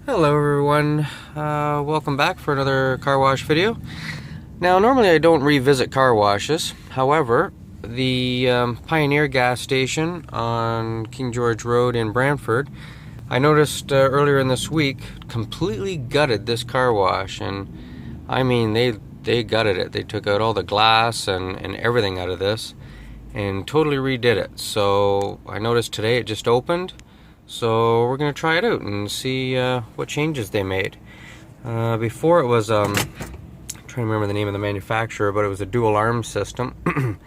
Hello everyone, welcome back for another car wash video. Now normally I don't revisit car washes, however the Pioneer gas station on King George Road in Brantford, I noticed earlier in this week, completely gutted this car wash. And I mean they gutted it. They took out all the glass and everything out of this and totally redid it. So I noticed today it just opened. So we're going to try it out and see what changes they made. Before it was, I'm trying to remember the name of the manufacturer, but it was a dual arm system.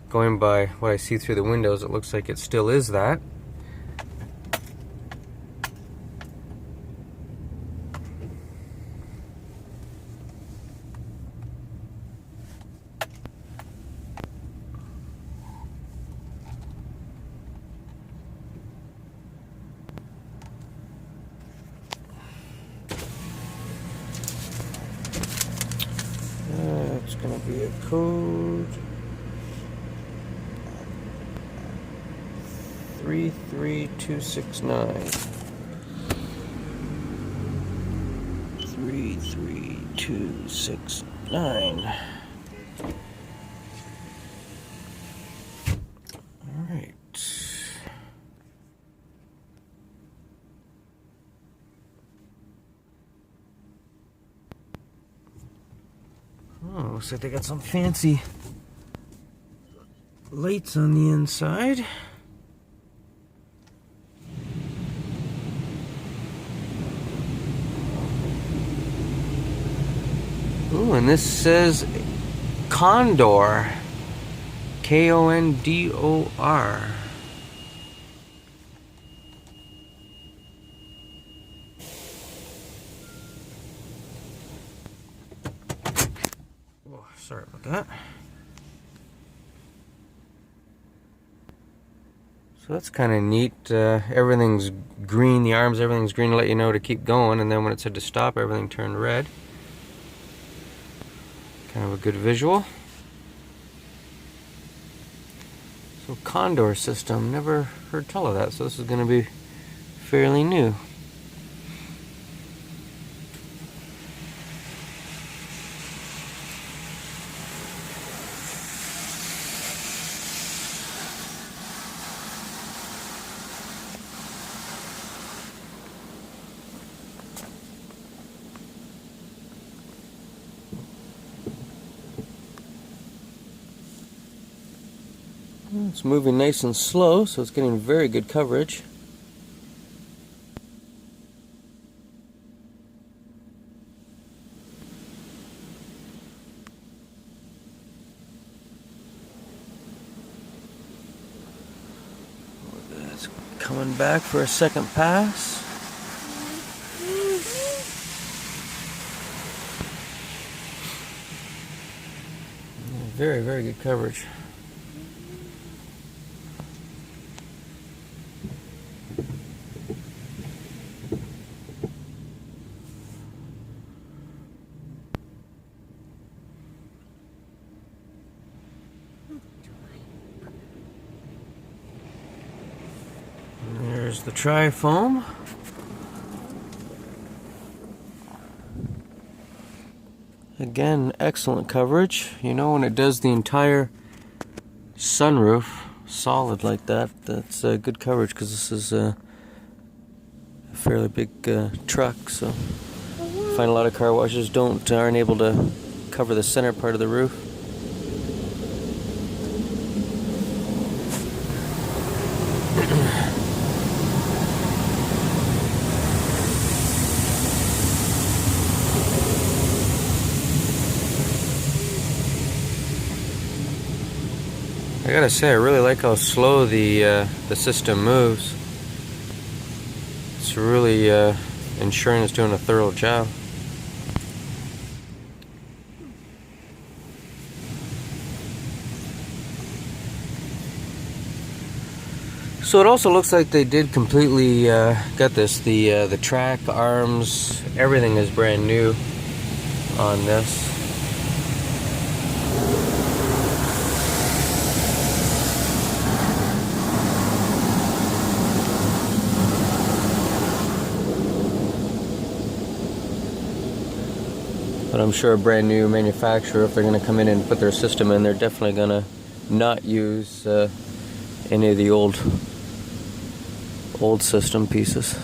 Going by what I see through the windows, it looks like it still is that. It's going to be a code 33269. 33269. All right. Oh, looks like they got some fancy lights on the inside. Ooh, and this says Condor. Kondor. Oh, sorry about that. So that's kind of neat. Everything's green, the arms, everything's green to let you know to keep going, and then when it said to stop, everything turned red. Kind of a good visual. So Condor system, never heard tell of that, so this is going to be fairly new. It's moving nice and slow, so it's getting very good coverage. It's coming back for a second pass. Very, very good coverage. There's the tri-foam. Again, excellent coverage. You know, when it does the entire sunroof solid like that, that's good coverage, because this is a fairly big truck. So I find a lot of car washes aren't able to cover the center part of the roof. I gotta say, I really like how slow the system moves. It's really ensuring it's doing a thorough job. So it also looks like they did completely got this. The track, arms, everything is brand new on this. But I'm sure a brand new manufacturer, if they're going to come in and put their system in, they're definitely going to not use any of the old system pieces.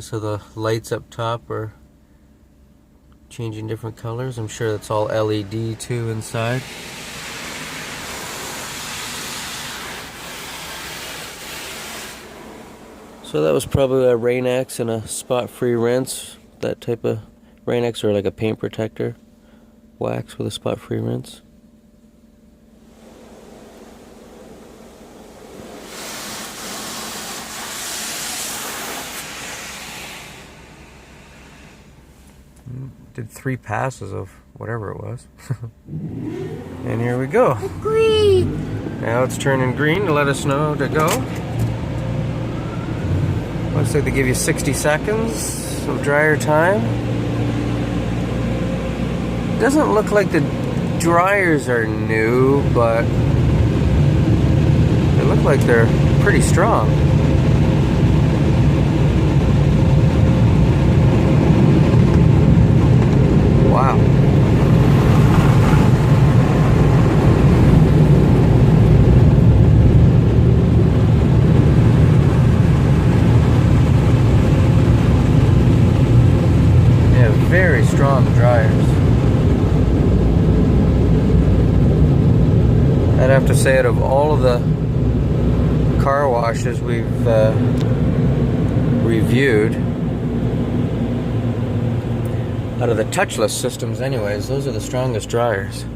So the lights up top are changing different colors. I'm sure that's all LED too inside. So that was probably a Rain-X and a spot-free rinse. That type of Rain-X, or like a paint protector wax with a spot-free rinse. Did 3 passes of whatever it was. And here we go. Green. Now it's turning green to let us know to go. Looks like they give you 60 seconds of dryer time. Doesn't look like the dryers are new, but they look like they're pretty strong. Wow. Yeah, very strong dryers. I'd have to say, out of all of the car washes we've reviewed, out of the touchless systems anyways, those are the strongest dryers.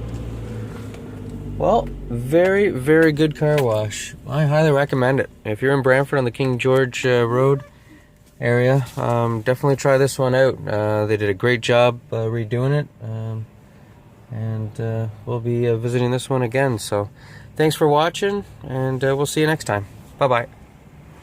Well, very, very good car wash. I highly recommend it. If you're in Brantford on the King George Road area, definitely try this one out. They did a great job redoing it, and we'll be visiting this one again. So thanks for watching, and we'll see you next time. Bye-bye.